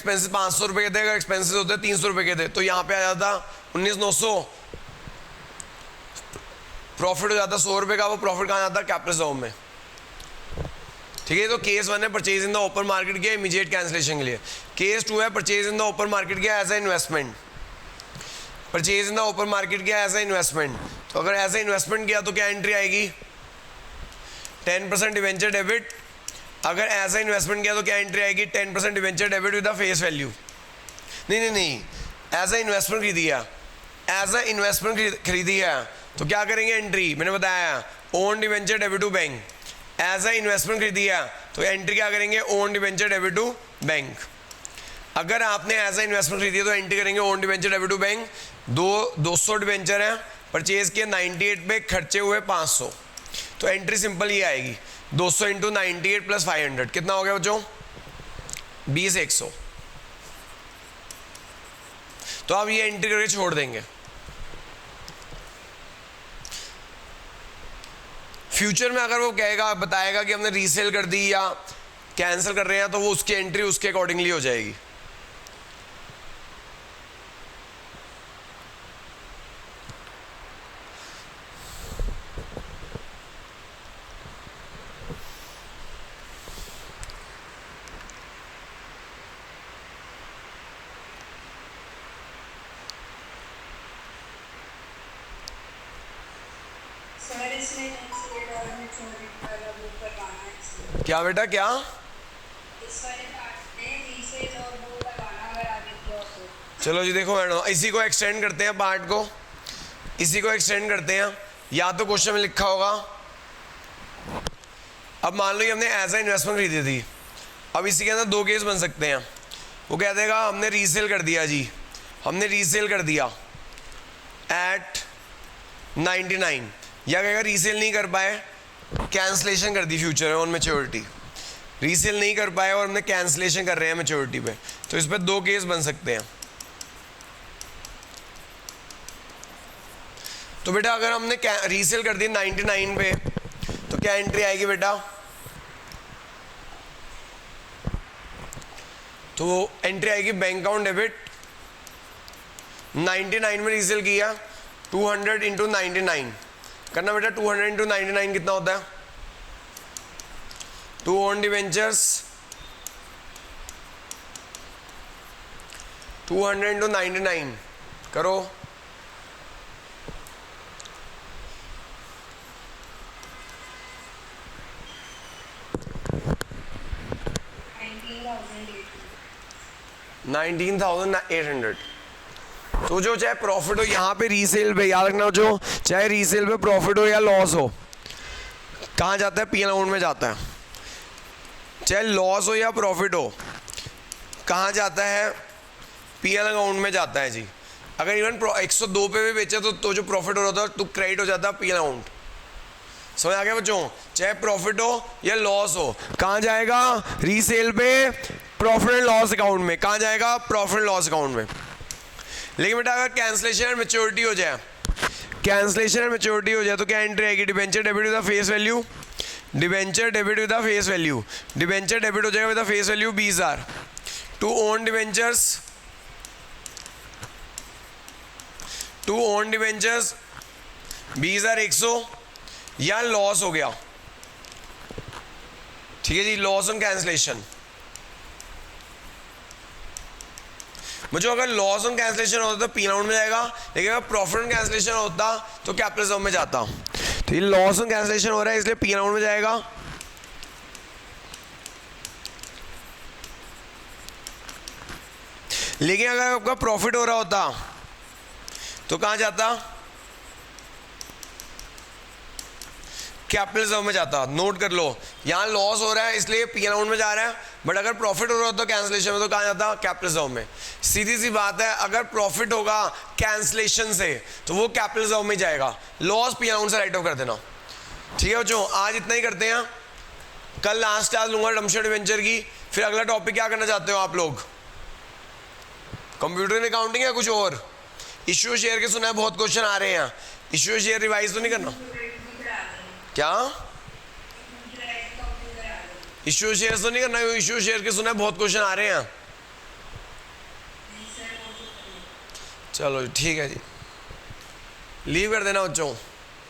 Expenses 500 रुपए के थे, अगर एक्सपेंसेस होते 300 रुपए के थे तो यहाँ पे आ जाता 19,900, प्रॉफिट हो जाता 100 रुपए का। वो प्रॉफिट कहाँ जाता? कैपिटल रिजर्व में। ठीक है, तो केस 1 है purchase in the open market किया इमीडिएट कैंसिलेशन के लिए। केस 2 है purchase in the open market किया as a investment. Purchase in the open market किया एज ए इन्वेस्टमेंट, तो अगर एज ए इन्वेस्टमेंट किया तो क्या एंट्री आएगी? 10% डिवेंचर डेबिट। अगर एज ए इन्वेस्टमेंट किया तो क्या एंट्री आएगी? 10% debenture debit with the face value. नहीं, एज ए इन्वेस्टमेंट खरीदी है, एज ए इन्वेस्टमेंट खरीदी है तो क्या करेंगे एंट्री? मैंने बताया own debenture debit to bank. As a investment खरीदी है तो एंट्री क्या करेंगे? Own debenture debit to bank. अगर आपने एज ए इन्वेस्टमेंट खरीदी है तो एंट्री करेंगे own debenture debit to bank. 200 debenture है, परचेज किए 98 पे, खर्चे हुए 500, तो एंट्री सिंपल ये आएगी 200 इंटू 98 प्लस 500, कितना हो गया बच्चों? 20,100। तो आप ये एंट्री करके छोड़ देंगे। फ्यूचर में अगर वो कहेगा, बताएगा कि हमने रीसेल कर दी या कैंसिल कर रहे हैं, तो वो उसकी एंट्री उसके अकॉर्डिंगली हो जाएगी। क्या बेटा क्या? चलो जी देखो मैडम, इसी को एक्सटेंड करते हैं, पार्ट को इसी को एक्सटेंड करते हैं। या तो क्वेश्चन में लिखा होगा, अब मान लो कि हमने एज ए इन्वेस्टमेंट खरीदी थी, अब इसी के अंदर दो केस बन सकते हैं। वो कह देगा हमने रीसेल कर दिया जी, हमने रीसेल कर दिया एट 99, या कहेगा रीसेल नहीं कर पाए, कैंसलेशन कर दी फ्यूचर में ऑन मैच्योरिटी। रीसेल नहीं कर पाए और हमने कैंसलेशन कर रहे हैं मैच्योरिटी पे, तो इस पर दो केस बन सकते हैं। तो बेटा अगर हमने रीसेल कर दी 99 पे तो क्या एंट्री आएगी बेटा? तो एंट्री आएगी बैंक अकाउंट डेबिट। 99 में रीसेल किया, 200 इंटू 99 करना बेटा। 200 इंटू 99 कितना होता है? 2 ओन डिवेंचर्स, 200 इंटू 99 करो। $19,800। तो जो चाहे प्रॉफिट हो यहाँ पे रीसेल पे, याद रखना, जो चाहे रीसेल पे प्रॉफिट हो या लॉस हो, कहाँ जाता है? पी अकाउंट में जाता है। चाहे लॉस हो या प्रॉफिट हो, कहाँ जाता है? पी अकाउंट में जाता है जी। अगर इवन 102 पे भी बेचे तो जो प्रॉफिट हो रहा था तो क्रेडिट हो जाता है पी अकाउंट। समझ आ गया बच्चों? चाहे प्रॉफिट हो या लॉस हो, कहाँ जाएगा? रीसेल पे प्रॉफिट एंड लॉस अकाउंट में। कहाँ जाएगा? प्रॉफिट एंड लॉस अकाउंट में। लेकिन बेटा अगर कैंसलेशन एंड मैच्योरिटी हो जाए, कैंसलेशन एंड मैच्योरिटी हो जाए तो क्या एंट्री आएगी? Debenture debit with the face value. Debenture debit with the face value, debenture debit हो जाएगा with the face value 20,000 to own debentures, to own debentures 20,100, या लॉस हो गया। ठीक है जी, लॉस ऑन कैंसलेशन। मुझे अगर लॉस ऑन कैंसलेशन होता तो पी अकाउंट में जाएगा, लेकिन अगर प्रॉफिट ऑन कैंसलेशन होता तो कैपिटल रिजर्व में जाता। तो ये लॉस ऑन कैंसलेशन हो रहा है इसलिए पी अकाउंट में जाएगा। लेकिन अगर आपका प्रॉफिट हो रहा होता तो कहाँ जाता? कैपिटल रिजर्व में जाता। नोट कर लो, यहाँ लॉस हो रहा है इसलिए पी अकाउंट में जा रहा है, बट अगर प्रॉफिट हो रहा होता कैंसलेशन में तो कहाँ जाता? कैपिटल रिजर्व में। सीधी सी बात है, अगर प्रॉफिट होगा कैंसलेशन से तो वो कैपिटल रिजर्व में जाएगा, लॉस पी अकाउंट से राइट ऑफ कर देना। ठीक है बच्चों, आज इतना ही करते हैं। कल लास्ट क्लास लूंगा डमशर डिवेंचर की। फिर अगला टॉपिक क्या करना चाहते हो आप लोग? कंप्यूटर में अकाउंटिंग या कुछ और? इश्यू शेयर के सुना है बहुत क्वेश्चन आ रहे हैं, इश्यू शेयर रिवाइज तो नहीं करना क्या? इश्यू शेयर तो नहीं करना, इश्यू शेयर के सुना है बहुत क्वेश्चन आ रहे हैं। चलो ठीक है जी, लीव कर देना बच्चों।